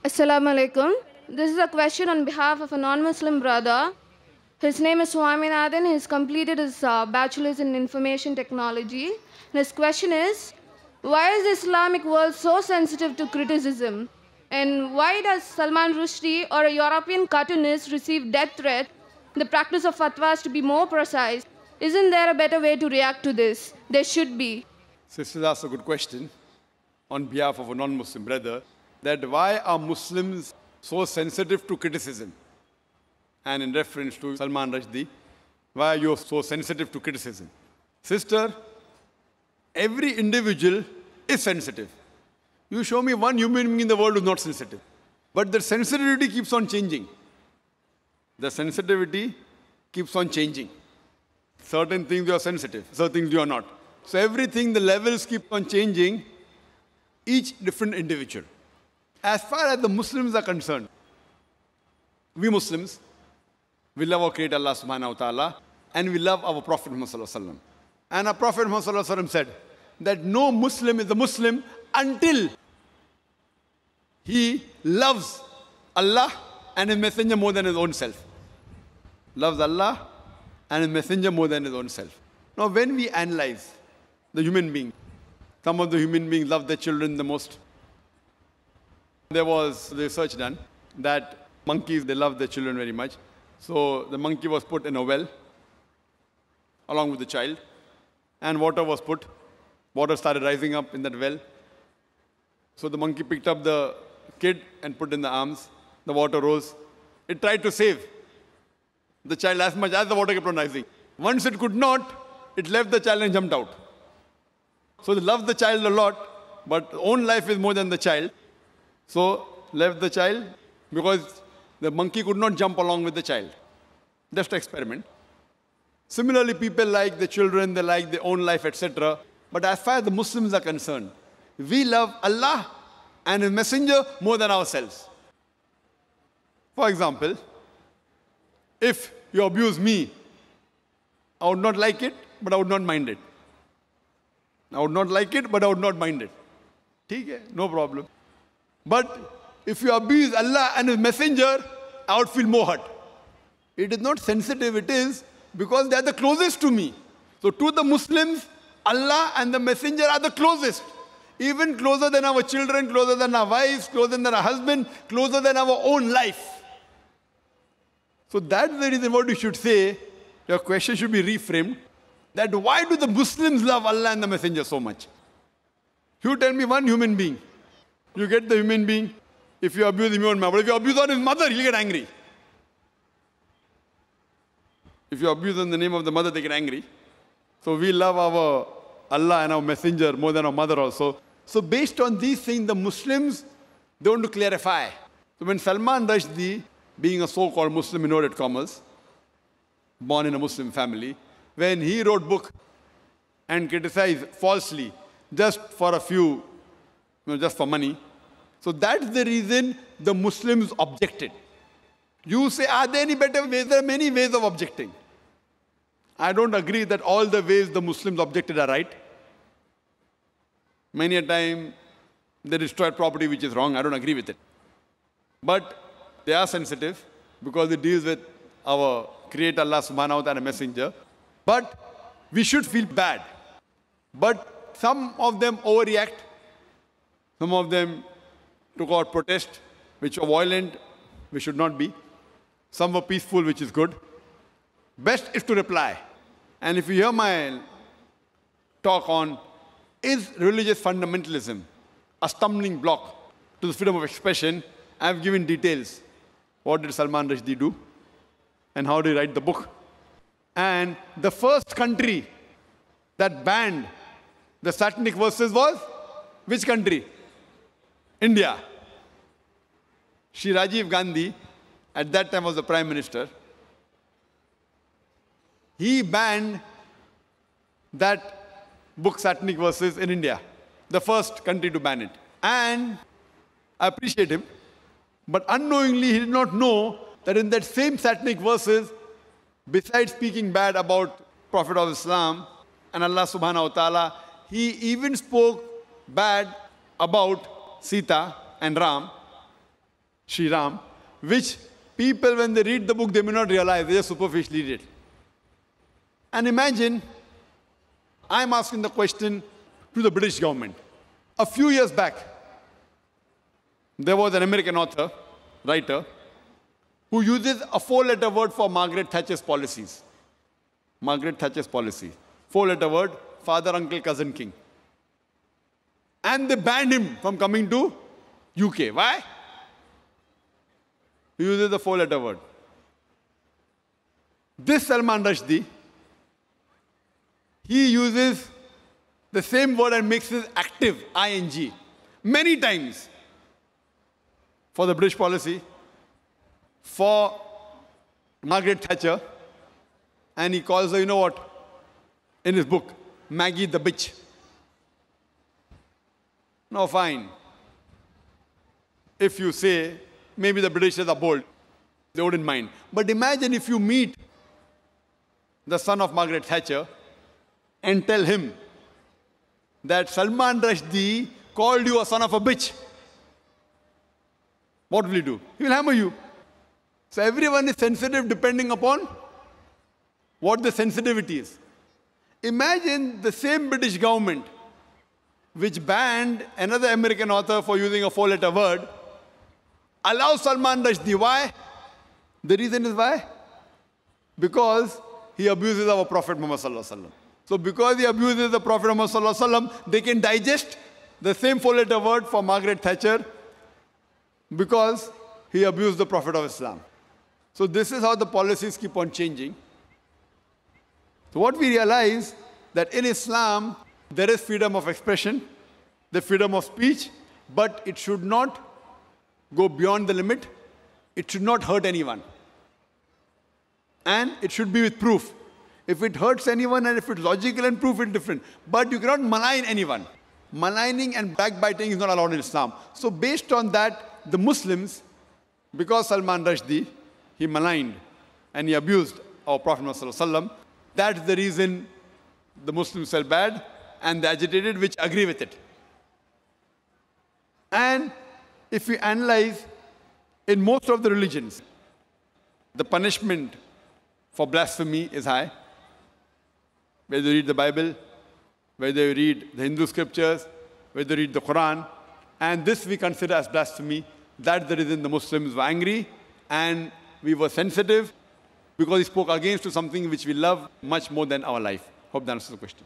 Assalamu alaikum. This is a question on behalf of a non-Muslim brother. His name is Swaminathan. He's completed his bachelor's in information technology. And his question is, why is the Islamic world so sensitive to criticism? And why does Salman Rushdie or a European cartoonist receive death threats? The practice of fatwas to be more precise. Isn't there a better way to react to this? There should be. Sister asked a good question on behalf of a non-Muslim brother, that why are Muslims so sensitive to criticism? And in reference to Salman Rushdie, why are you so sensitive to criticism? Sister, every individual is sensitive. You show me one human being in the world who is not sensitive. But the sensitivity keeps on changing. The sensitivity keeps on changing. Certain things you are sensitive, certain things you are not. So everything, the levels keep on changing, each different individual. As far as the Muslims are concerned, we Muslims, we love our Creator Allah subhanahu wa ta'ala, and we love our Prophet Muhammad sallallahu alaihi wasallam. And our Prophet Muhammad sallallahu alaihi wasallam said that no Muslim is a Muslim until he loves Allah and His Messenger more than his own self. Loves Allah and His Messenger more than his own self. Now when we analyze the human being, some of the human beings love their children the most. There was research done that monkeys, they love their children very much. So the monkey was put in a well along with the child, and water was put. Water started rising up in that well. So the monkey picked up the kid and put in the arms. The water rose. It tried to save the child as much as the water kept on rising. Once it could not, it left the child and jumped out. So they loved the child a lot, but own life is more than the child. So left the child because the monkey could not jump along with the child. Just experiment. Similarly, people like the children, they like their own life, etc. But as far as the Muslims are concerned, we love Allah and His Messenger more than ourselves. For example, if you abuse me, I would not like it, but I would not mind it. I would not like it, but I would not mind it. ठीक है, no problem. But if you abuse Allah and His Messenger, I would feel more hurt. It is not sensitive, it is because they are the closest to me. So to the Muslims, Allah and the Messenger are the closest. Even closer than our children, closer than our wives, closer than our husband, closer than our own life. So that's the reason what you should say. Your question should be reframed. That why do the Muslims love Allah and the Messenger so much? You tell me one human being. You get the human being. If you abuse him, you won't mind. But if you abuse on his mother, he'll get angry. If you abuse in the name of the mother, they get angry. So we love our Allah and our Messenger more than our mother also. So based on these things, the Muslims, they want to clarify. So when Salman Rushdie, being a so-called Muslim, inverted commas, born in a Muslim family, when he wrote book and criticized falsely, just for a few, just for money. So that's the reason the Muslims objected. You say, are there any better ways? There are many ways of objecting. I don't agree that all the ways the Muslims objected are right. Many a time, they destroy property which is wrong. I don't agree with it. But they are sensitive because it deals with our Creator Allah subhanahu wa ta'ala Messenger. But we should feel bad. But some of them overreact. Some of them took out protest, which were violent, which should not be. Some were peaceful, which is good. Best is to reply. And if you hear my talk on, is religious fundamentalism a stumbling block to the freedom of expression, I have given details. What did Salman Rushdie do? And how did he write the book? And the first country that banned the satanic verses was which country? India. Shri Rajiv Gandhi, at that time was the Prime Minister. He banned that book, Satanic Verses, in India. The first country to ban it. And I appreciate him. But unknowingly, he did not know that in that same Satanic Verses, besides speaking bad about Prophet of Islam and Allah subhanahu wa ta'ala, he even spoke bad about Sita and Ram. Sri Ram, which people, when they read the book, they may not realize, they just superficially read it. And imagine, I'm asking the question to the British government. A few years back, there was an American author, writer, who uses a four-letter word for Margaret Thatcher's policies. Margaret Thatcher's policy. Four-letter word, father, uncle, cousin, king. And they banned him from coming to UK. Why? He uses the four-letter word. This Salman Rushdie, he uses the same word and makes it active, ing, many times for the British policy, for Margaret Thatcher, and he calls her, you know what, in his book, Maggie the bitch. Now fine. If you say, maybe the Britishers are bold, they wouldn't mind. But imagine if you meet the son of Margaret Thatcher and tell him that Salman Rushdie called you a son of a bitch. What will he do? He will hammer you. So everyone is sensitive depending upon what the sensitivity is. Imagine the same British government which banned another American author for using a four-letter word, allows Salman Rushdie. Why? The reason is why? Because he abuses our Prophet Muhammad Sallallahu Alaihi Wasallam. So because he abuses the Prophet Muhammad Sallallahu Alaihi Wasallam, they can digest the same four-letter word for Margaret Thatcher because he abused the Prophet of Islam. So this is how the policies keep on changing. So what we realize that in Islam, there is freedom of expression, the freedom of speech, but it should not go beyond the limit. It should not hurt anyone. And it should be with proof. If it hurts anyone and if it's logical and proof, it's different. But you cannot malign anyone. Maligning and backbiting is not allowed in Islam. So based on that, the Muslims, because Salman Rushdie, he maligned and he abused our Prophet ﷺ, that's the reason the Muslims felt bad and they agitated, which agree with it. And if we analyze, in most of the religions, the punishment for blasphemy is high. Whether you read the Bible, whether you read the Hindu scriptures, whether you read the Quran, and this we consider as blasphemy. That's the reason the Muslims were angry and we were sensitive because he spoke against to something which we love much more than our life. Hope that answers the question.